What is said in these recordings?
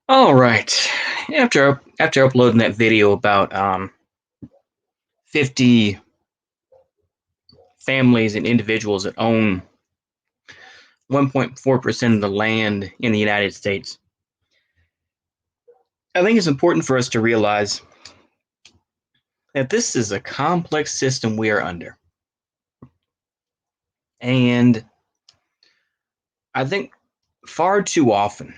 All right. After uploading that video about 50 families and individuals that own 1.4% of the land in the United States, I think it's important for us to realize that this is a complex system we are under. And I think far too often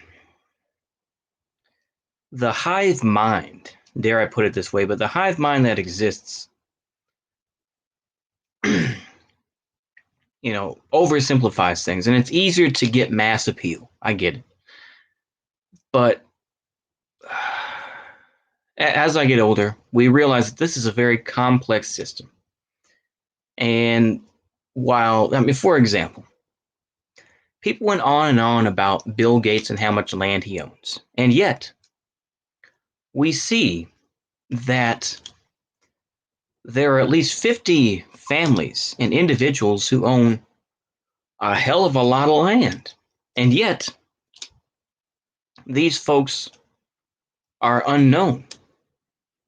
the hive mind, dare I put it this way, but the hive mind that exists, oversimplifies things, and it's easier to get mass appeal. I get it. But as I get older, we realize that this is a very complex system. And for example, people went on and on about Bill Gates and how much land he owns. And yet, we see that there are at least 50 families and individuals who own a hell of a lot of land. And yet, these folks are unknown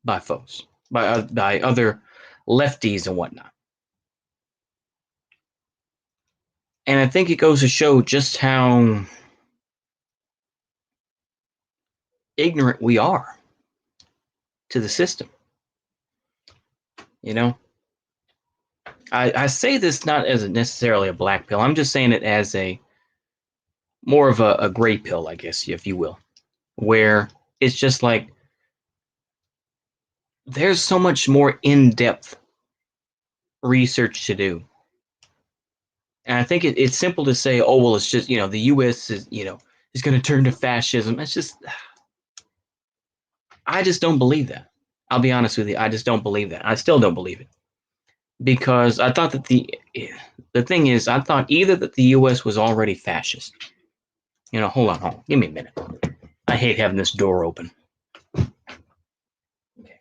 by folks, by other lefties and whatnot. And I think it goes to show just how ignorant we are to the system. You know, I say this not as necessarily a black pill. I'm just saying it as a more of a gray pill, I guess, if you will, where it's just like there's so much more in-depth research to do. And I think it's simple to say, oh, well, it's just, the U.S. is going to turn to fascism. It's just, I just don't believe that. I'll be honest with you. I just don't believe that. I still don't believe it. Because I thought that the thing is, I thought either that the U.S. was already fascist. Hold on. Give me a minute. I hate having this door open. Okay.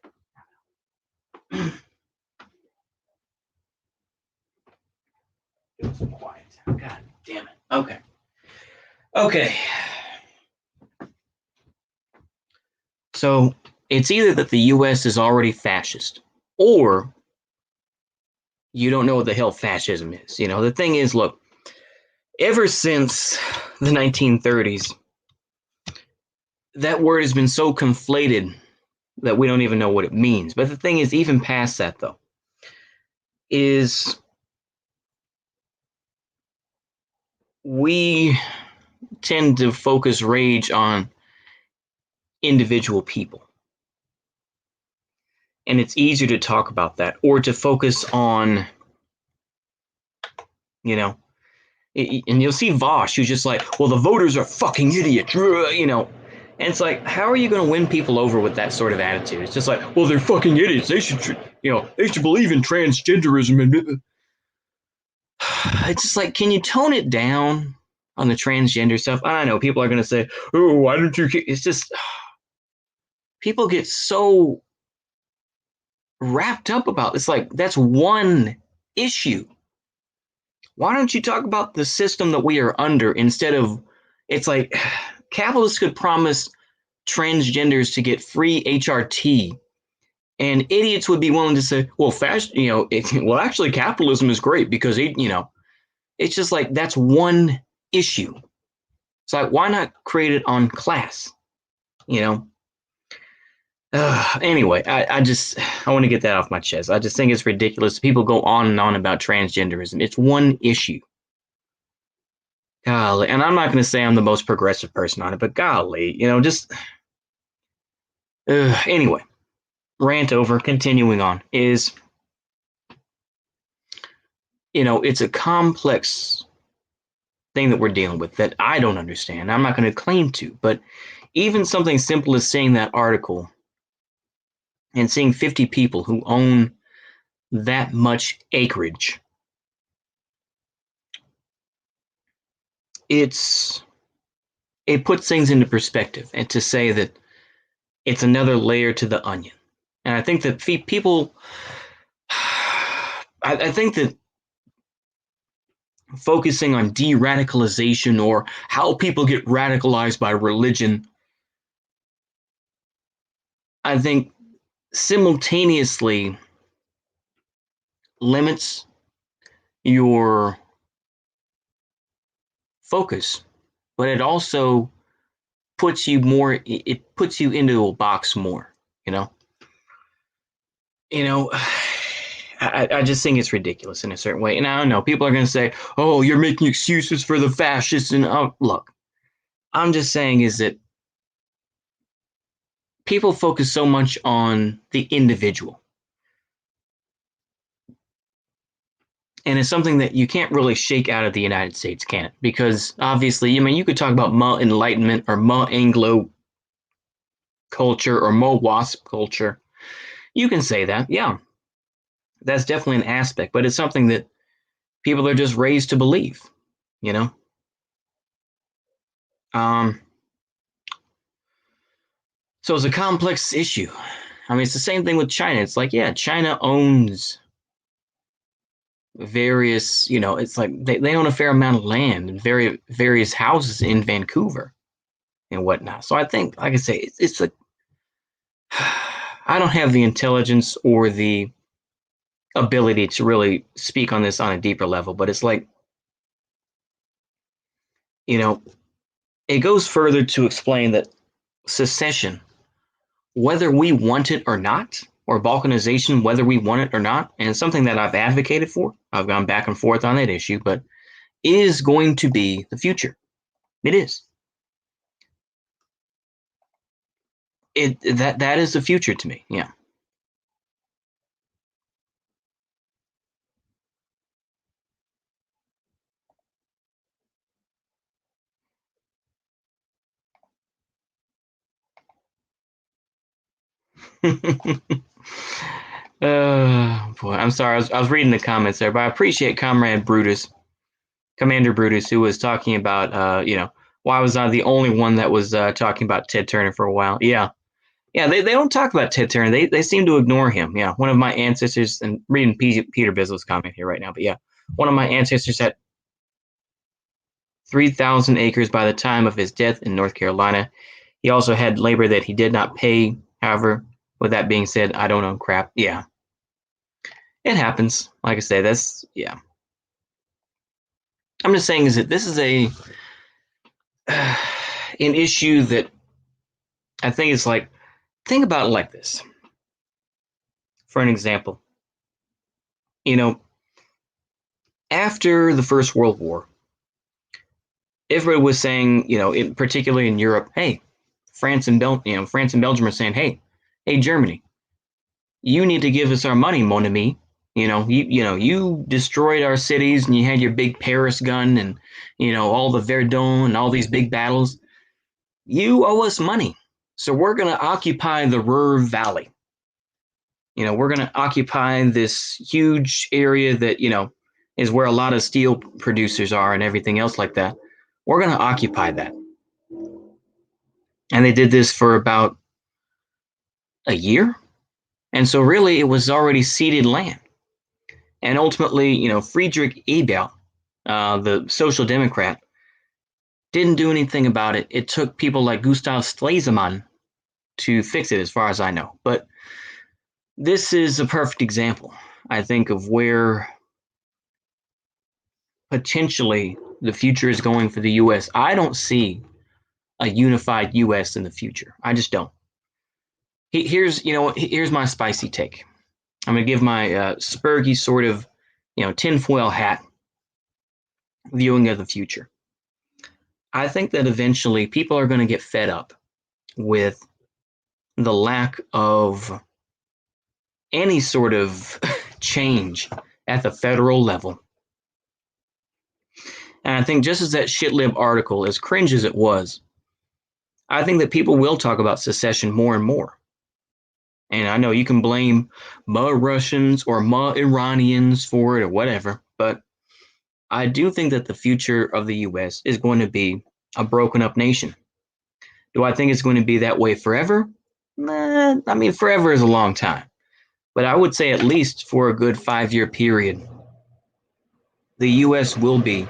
It was quiet. God damn it. Okay. Okay. So it's either that the U.S. is already fascist, or you don't know what the hell fascism is. The thing is, look, ever since the 1930s, that word has been so conflated that we don't even know what it means. But the thing is, even past that, though, is we tend to focus rage on individual people. And it's easier to talk about that or to focus on, and you'll see Vosh, who's just like, well, the voters are fucking idiots, And it's like, how are you going to win people over with that sort of attitude? It's just like, well, they're fucking idiots. They should believe in transgenderism. And it's just like, can you tone it down on the transgender stuff? I know people are going to say, oh, why don't you? It's just, people get so wrapped up about this. Like, that's one issue. Why don't you talk about the system that we are under instead of, it's like, capitalists could promise transgenders to get free HRT, and idiots would be willing to say, well, actually, capitalism is great because it's just like that's one issue. It's like, why not create it on class? Anyway, I want to get that off my chest. I just think it's ridiculous. People go on and on about transgenderism. It's one issue. Golly, and I'm not going to say I'm the most progressive person on it, but golly, just anyway, rant over. Continuing on is, it's a complex thing that we're dealing with that I don't understand. I'm not going to claim to, but even something simple as seeing that article and seeing 50 people who own that much acreage, it puts things into perspective, and to say that it's another layer to the onion. And I think that people, I think that focusing on de-radicalization or how people get radicalized by religion I think simultaneously limits your focus, but it also puts you more, it puts you into a box more, you know? You know, I just think it's ridiculous in a certain way. And I don't know, people are going to say, oh, you're making excuses for the fascists. And look, I'm just saying is that people focus so much on the individual. And it's something that you can't really shake out of the United States, can it? Because obviously, I mean, you could talk about Ma Enlightenment or Ma Anglo culture or Ma Wasp culture. You can say that, yeah, that's definitely an aspect, but it's something that people are just raised to believe, you know? Um, so it's a complex issue. I mean, it's the same thing with China. It's like, yeah, China owns various, it's like they own a fair amount of land and various houses in Vancouver and whatnot. So I think, like I say, it's like, I don't have the intelligence or the ability to really speak on this on a deeper level, but it's like, you know, it goes further to explain that secession, whether we want it or not, or balkanization, whether we want it or not, and it's something that I've advocated for. I've gone back and forth on that issue, but is going to be the future. It is. That is the future to me. Yeah. Boy, I'm sorry. I was reading the comments there, but I appreciate Commander Brutus, who was talking about, why was I the only one that was talking about Ted Turner for a while? Yeah, yeah. They don't talk about Ted Turner. They seem to ignore him. Yeah, one of my ancestors, and reading Peter Bizzle's comment here right now, but yeah, one of my ancestors had 3,000 acres by the time of his death in North Carolina. He also had labor that he did not pay. However, with that being said, I don't own crap. Yeah, it happens. Like I say, that's yeah. I'm just saying is that this is an issue that I think is like, think about it like this. For an example, you know, after the First World War, everybody was saying, particularly in Europe, hey, France and Belgium are saying, hey, Germany, you need to give us our money, mon ami. You destroyed our cities and you had your big Paris gun and all the Verdun and all these big battles. You owe us money, so we're going to occupy the Ruhr Valley. We're going to occupy this huge area that is where a lot of steel producers are and everything else like that. We're going to occupy that, and they did this for about a year, and so really it was already ceded land. And ultimately, Friedrich Ebert, the social democrat, didn't do anything about it. It took people like Gustav Stresemann to fix it, as far as I know. But this is a perfect example, I think, of where potentially the future is going for the U.S. I don't see a unified U.S. in the future. I just don't. Here's my spicy take. I'm going to give my spurgy sort of, tinfoil hat viewing of the future. I think that eventually people are going to get fed up with the lack of any sort of change at the federal level. And I think just as that shitlib article, as cringe as it was, I think that people will talk about secession more and more. And I know you can blame Ma Russians or Ma Iranians for it or whatever, but I do think that the future of the US is going to be a broken up nation. Do I think it's going to be that way forever? Nah, I mean, forever is a long time. But I would say at least for a good 5-year period, the US will be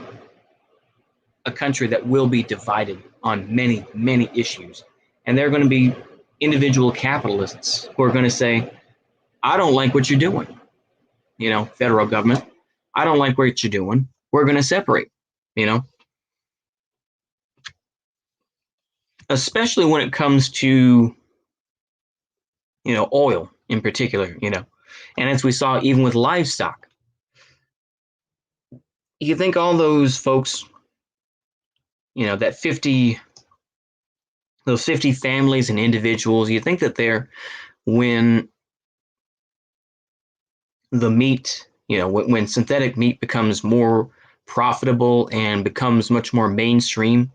a country that will be divided on many, many issues. And they're going to be individual capitalists who are going to say, I don't like what you're doing, federal government. I don't like what you're doing. We're going to separate, you know, especially when it comes to, oil in particular, and as we saw even with livestock, you think all those folks, that those 50 families and individuals, you think that when the meat, when synthetic meat becomes more profitable and becomes much more mainstream,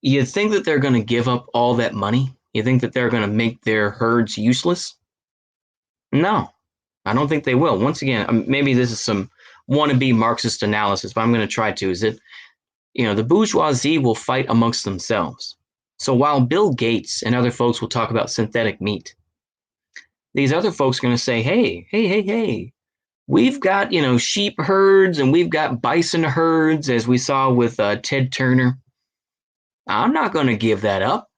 you think that they're going to give up all that money? You think that they're going to make their herds useless? No, I don't think they will. Once again, maybe this is some wannabe Marxist analysis, but I'm going to try to. Is that, the bourgeoisie will fight amongst themselves. So while Bill Gates and other folks will talk about synthetic meat, these other folks are going to say, hey, we've got, sheep herds and we've got bison herds, as we saw with Ted Turner. I'm not going to give that up.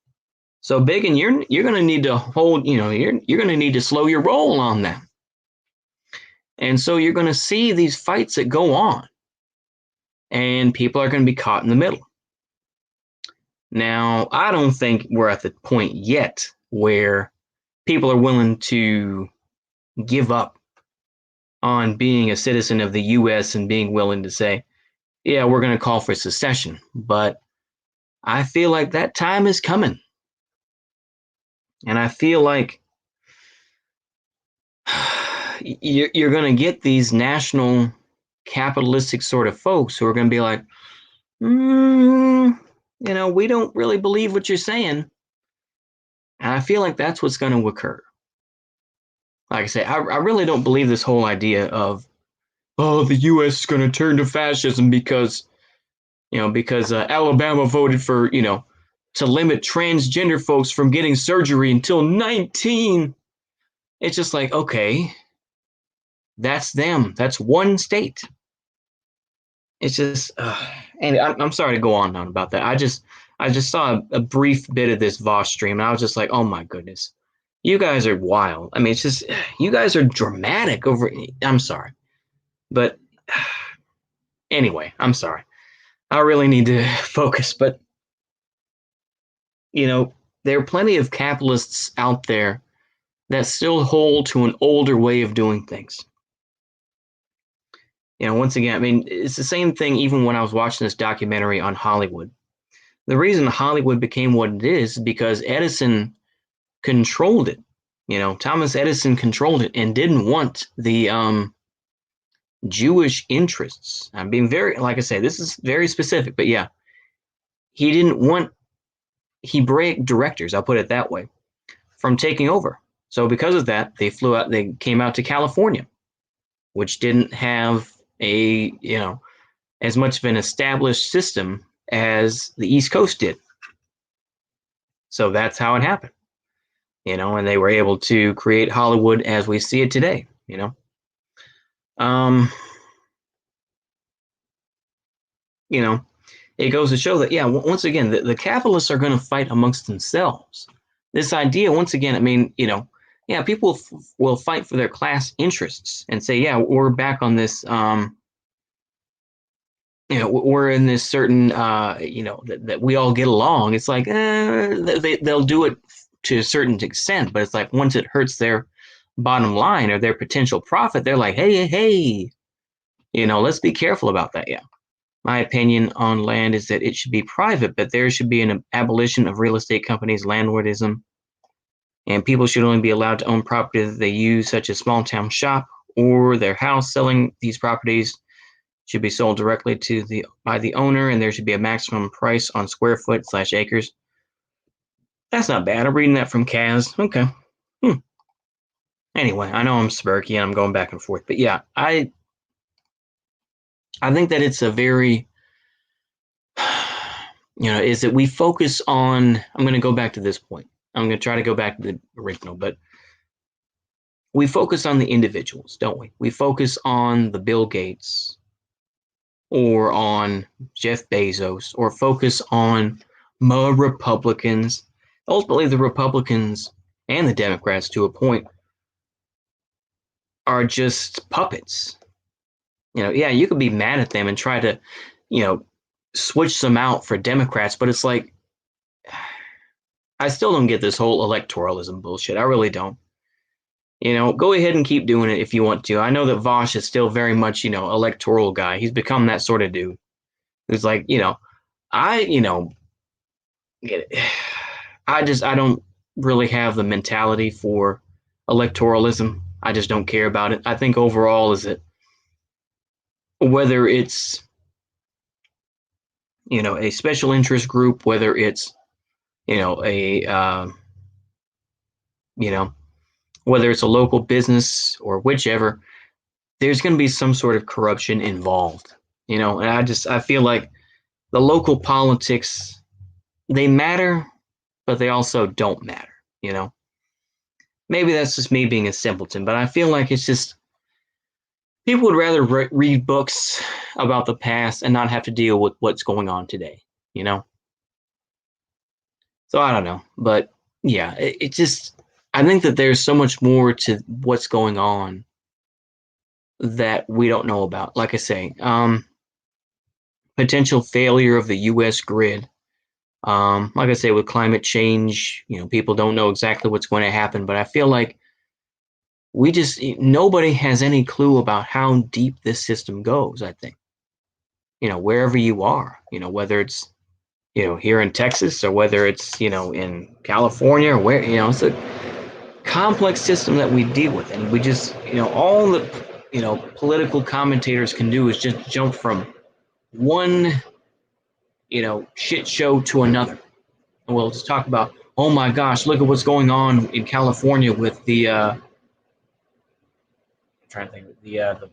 So big, and you're going to need to hold, you're going to need to slow your roll on that. And so you're going to see these fights that go on, and people are going to be caught in the middle. Now, I don't think we're at the point yet where people are willing to give up on being a citizen of the U.S. and being willing to say, yeah, we're going to call for secession. But I feel like that time is coming. And I feel like you're going to get these national capitalistic sort of folks who are going to be like, we don't really believe what you're saying. And I feel like that's what's going to occur. Like I say, I really don't believe this whole idea of, the U.S. is going to turn to fascism because Alabama voted for, to limit transgender folks from getting surgery until 19. It's just like, okay, that's them. That's one state. It's just, and I'm sorry to go on about that. I just saw a brief bit of this Voss stream, and I was just like, oh my goodness, you guys are wild. I mean, it's just, you guys are dramatic over. I'm sorry, but anyway, I'm sorry. I really need to focus, but there are plenty of capitalists out there that still hold to an older way of doing things. Once again, I mean, it's the same thing even when I was watching this documentary on Hollywood. The reason Hollywood became what it is because Edison controlled it. Thomas Edison controlled it and didn't want the Jewish interests. I'm being very, like I say, this is very specific, but yeah, he didn't want Hebraic directors, I'll put it that way, from taking over. So because of that, they came out to California, which didn't have as much of an established system as the East Coast did. So that's how it happened, and they were able to create Hollywood as we see it today, it goes to show that, yeah, once again, the capitalists are going to fight amongst themselves. This idea, once again, I mean, people will fight for their class interests and say, yeah, we're back on this, we're in this certain, that we all get along. It's like, they'll do it to a certain extent, but it's like once it hurts their bottom line or their potential profit, they're like, hey, let's be careful about that. Yeah. My opinion on land is that it should be private, but there should be an abolition of real estate companies, landlordism, and people should only be allowed to own property that they use, such as small town shop or their house. Selling these properties should be sold directly by the owner, and there should be a maximum price on square foot / acres. That's not bad. I'm reading that from Kaz. Okay. Anyway, I know I'm spurky and I'm going back and forth, but yeah, I think that it's a very, is that we focus on, I'm going to go back to this point. I'm going to try to go back to the original, but we focus on the individuals, don't we? We focus on the Bill Gates or on Jeff Bezos or focus on more Republicans Ultimately, the Republicans and the Democrats, to a point, are just puppets. Yeah, you could be mad at them and try to, you know, switch them out for Democrats, but it's like I still don't get this whole electoralism bullshit. I really don't. Go ahead and keep doing it if you want to. I know that Vosh is still very much, electoral guy. He's become that sort of dude. Who's like, I, get it. I don't really have the mentality for electoralism. I just don't care about it. I think overall is it whether it's, a special interest group, whether it's, a, you know, whether it's a local business or whichever, there's going to be some sort of corruption involved, and I feel like the local politics, they matter, but they also don't matter, you know? Maybe that's just me being a simpleton, but I feel like it's just people would rather read books about the past and not have to deal with what's going on today, you know? So I don't know, but yeah, it just, I think that there's so much more to what's going on that we don't know about. Like I say, potential failure of the U.S. grid. Like I say, with climate change, people don't know exactly what's going to happen, but I feel like nobody has any clue about how deep this system goes. I think, wherever you are, whether it's, here in Texas or whether it's, in California or where, it's a complex system that we deal with. And we just, all the, political commentators can do is just jump from one, shit show to another. And we'll just talk about, oh my gosh, look at what's going on in California with the, I'm trying to think of the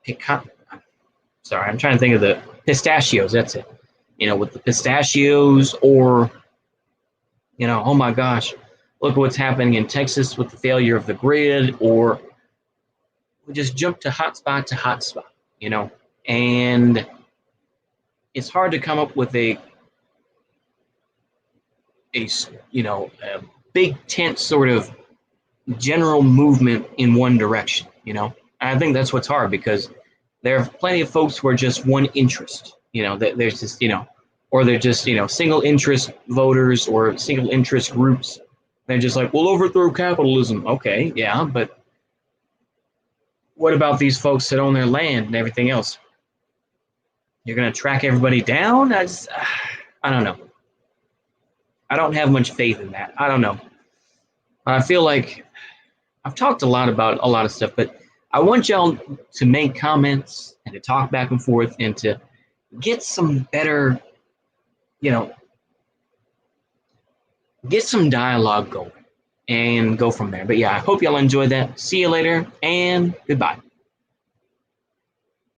pecan, sorry, I'm trying to think of the pistachios. That's it. With the pistachios, or oh my gosh, look at what's happening in Texas with the failure of the grid, or we just jump to hotspot to hotspot, and it's hard to come up with a a big tent sort of general movement in one direction, And I think that's what's hard because there are plenty of folks who are just one interest, there's just, or they're just, single interest voters or single interest groups. They're just like, we'll overthrow capitalism. Okay, yeah, but what about these folks that own their land and everything else? You're going to track everybody down? I don't know. I don't have much faith in that. I don't know. I feel like I've talked a lot about a lot of stuff, but I want y'all to make comments and to talk back and forth and to get some better, you know, get some dialogue going and go from there. But yeah, I hope y'all enjoyed that. See you later and goodbye.